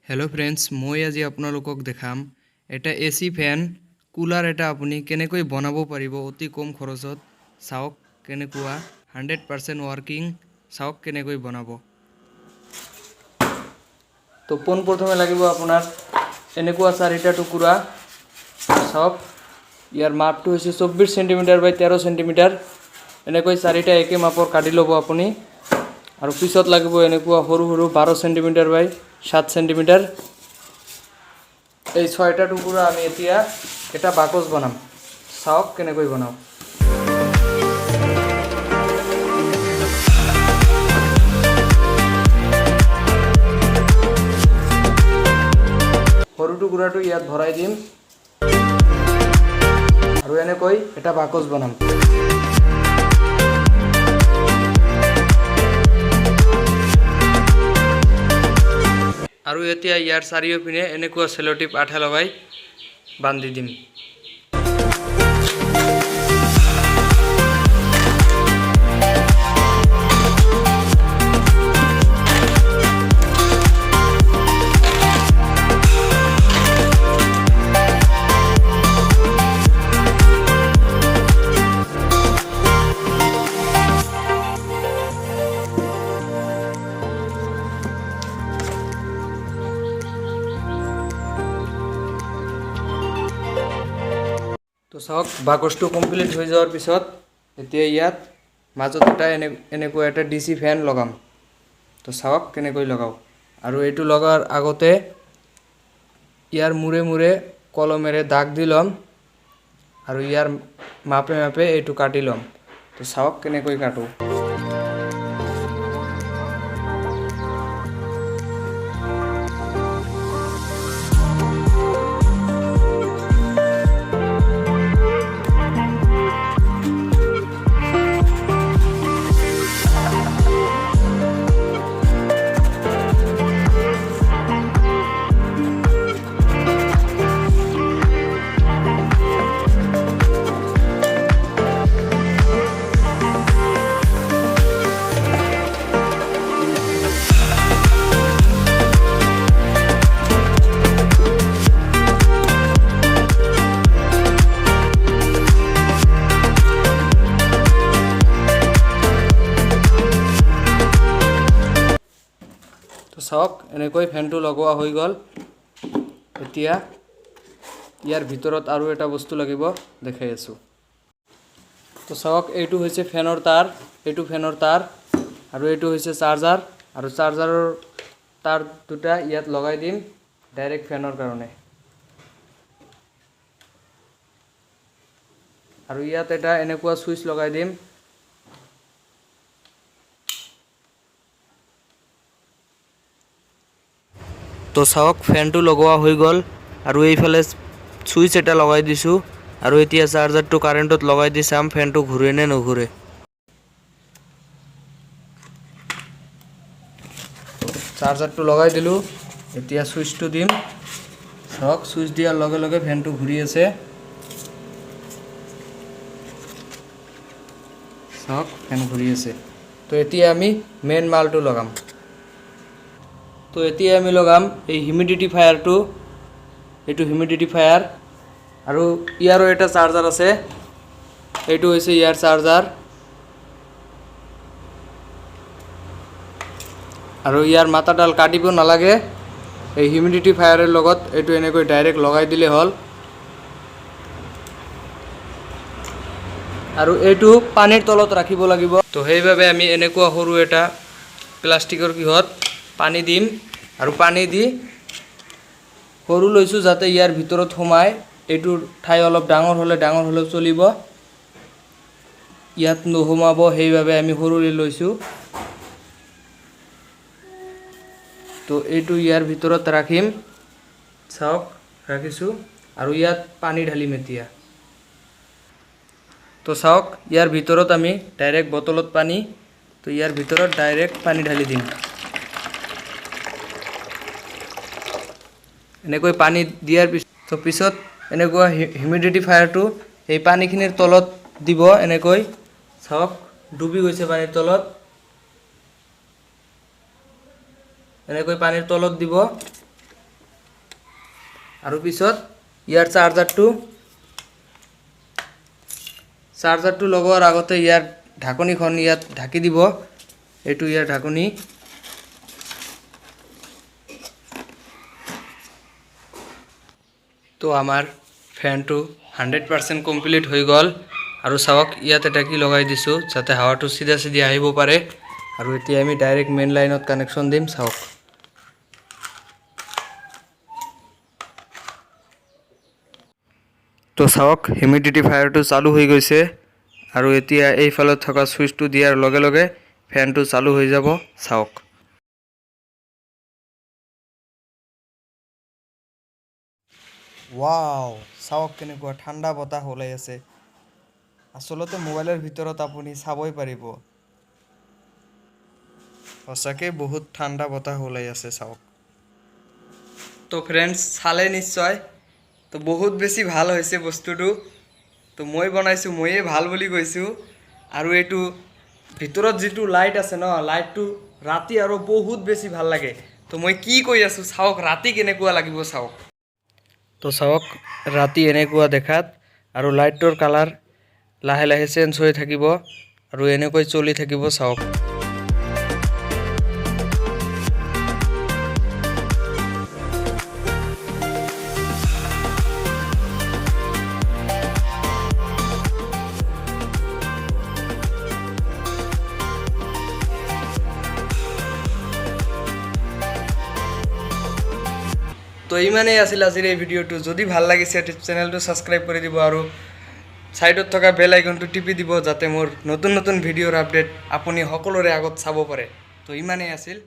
Hello friends मैं आज आपनालोকক देखाम एटा AC fan cooler एटा आपुनी केनेকৈ बनाब पारिबो अति कम खरचत चाওক केनेकुआ 100% वर्किंग चाওক केनेকৈ बनाब। तो पोन प्रथमे লাগিব আপোনাৰ এনেকুৱা চাৰিটা টুকুৰা চাওক ইয়াৰ মাপটো হৈছে 24 সেন্টিমিটাৰ বাই 13 সেন্টিমিটাৰ এনেকৈ চাৰিটা একে মাপৰ কাটি ল'ব আপুনি আৰু পিছত লাগিব এনেকুৱা সৰু সৰু 12 সেন্টিমিটাৰ বাই 7 সেন্টিমিটাৰ এই ছয়টা টুকুৰা আমি এতিয়া এটা বাকচ বনাম চাওক কেনেকৈ বনাও। সৰু টুকুৰাটো ইয়াত ভৰাই দিম আৰু এনেকৈ এটা বাকচ বনাম। আৰু এতিয়া ইয়াৰ চাৰিওপিনে এনেকুৱা সেলোটিপ আঠা লগাই বান্ধি দিম। तो चाওক বাকচটো কমপ্লিট হৈ যাওয়ার পিছত এতিয়া ইয়াত মাজত এটা এনেকুৱা এটা ডিসি ফ্যান লগাম। তো চাওক কেনেকৈ লগাও আৰু এইটো লগাৰ আগতে ইয়াৰ মুৰে মুৰে কলমেৰে দাগ দি লম আৰু ইয়াৰ মাপে মাপে এইটো কাটি লম। তো চাওক কেনেকৈ কাটো। চাওক এনেকৈ ফ্যানটো লগোৱা হৈ গল। এতিয়া ইয়াৰ ভিতৰত আৰু এটা বস্তু লাগিব দেখাই আছো। তো চাওক এইটো হৈছে ফ্যানৰ তাৰ, এইটো ফ্যানৰ তাৰ আৰু এইটো হৈছে চাৰ্জাৰ আৰু চাৰ্জাৰৰ তাৰ দুটা ইয়াত লগাই দিম ডাইৰেক্ট ফ্যানৰ কাৰণে। আৰু ইয়াত এটা এনেকুৱা সুইচ লগাই দিম। তো চাওক ফ্যানটো লগোৱা হৈ গল আৰু এইফালে সুইচ এটা লগাই দিছো আৰু এতিয়া চাৰ্জাৰটো কাৰেন্টত লগাই দি চাম ফ্যানটো ঘূৰে নে নঘূৰে। চাৰ্জাৰটো লগাই দিলো এতিয়া সুইচটো দিম। চাওক সুইচ দিয়াৰ লগে লগে ফ্যানটো ঘূৰি আছে। চাওক ফ্যান ঘূৰি আছে। তো এতিয়া আমি মেইন মালটো লগাম। তো এতিয়া আমি লগাম এই হিউমিডিফায়ারটো, এইটো হিউমিডিফায়ার আৰু ইয়াৰো এটা চাৰ্জাৰ আছে, এইটো হৈছে ইয়াৰ চাৰ্জাৰ আৰু ইয়াৰ মাথাডাল কাটিব নালাগে। এই হিউমিডিফায়াৰৰ লগত এইটো এনেকৈ ডাইৰেক্ট লগাই দিলে হ'ল আৰু এইটো পানীৰ তলত ৰাখিব লাগিব। তো সেইভাবে আমি এনেকুৱা সৰু এটা প্লাষ্টিকৰ কিহত পানী দিম আৰু পানী দি সৰু লৈছো যাতে ইয়াৰ ভিতৰত সোমায়। এইটো ঠাই অলপ ডাঙৰ হলে চলিব, ইয়াত নোসোমাব সেইভাবে আমি সৰুলৈ লৈছো। তো এইটো ইয়াৰ ভিতৰত ৰাখিম। চাওক ৰাখিছো আৰু ইয়াত পানী ঢালিম এতিয়া। তো চাওক ইয়াৰ ভিতৰত আমি ডাইৰেক্ট বটলত পানী, তো ইয়াৰ ভিতৰত ডাইৰেক্ট পানী ঢালি দিম। এনেকৈ পানী দিয়াৰ পিছত এনেকুৱা হিউমিডিফায়াৰটো এই পানীখিনিৰ তলত দিব। এনেকৈ চাওক ডুবি গৈছে পানীৰ তলত। এনেকৈ পানীৰ তলত দিব আৰু পিছত ইয়াৰ চাৰ্জাৰটো লগোৱাৰ আগতে ইয়াৰ ঢাকনিখন ইয়াত ঢাকি দিব এইটো ইয়াৰ ঢাকনি তো আমাৰ ফ্যানটো 100% কমপ্লিট হৈ গ'ল আৰু চাওক ইয়াত এটা কি লগাই দিছো যাতে হাৱাটো সিধা সিধা আহিব পাৰে আৰু এতিয়া আমি ডাইৰেক্ট মেইন লাইনত কানেকচন দিম চাওক তো চাওক হিউমিডিফায়াৰটো চালু হৈ গৈছে আৰু এতিয়া এই ফালত থকা সুইচটো দিয়াৰ লগে লগে ফ্যানটো চালু হৈ যাব চাওক ওয়াও চাওক কেনেকুৱা ঠাণ্ডা বতাহ ওলাই আছে আসলতে মোবাইলৰ ভিতৰত আপুনি চাবই পাৰিব সঁচাকে বহুত ঠাণ্ডা বতাহ ওলাই আছে চাওক তো ফ্ৰেন্ডছ চালে নিশ্চয় তো বহুত বেছি ভাল হৈছে বস্তুটো তো মই বনাইছো মইয়ে ভাল বুলি কৈছো আৰু এটো ভিতৰত যেটো লাইট আছে ন লাইটটো ৰাতি আৰু বহুত বেছি ভাল লাগে তো মই কি কৈ আছো চাওক ৰাতি কেনেকুৱা লাগিব চাওক তো চাওক ৰাতি এনেকুৱা দেখাত আৰু লাইটৰ কালাৰ লাহে লাহে চেঞ্জ হৈ থাকিব আৰু এনেকৈ চলি থাকিব চাওক তো ইমানেই আছিল আজিৰ এই ভিডিওটো যদি ভাল লাগিছে চেনেলটো সাবস্ক্ৰাইব কৰি দিব আৰু সাইডত থকা বেল আইকনটো টিপি দিব যাতে মোৰ নতুন নতুন ভিডিওৰ আপডেট আপুনি সকলোৰে আগত চাব পাৰে তো ইমানেই আছিল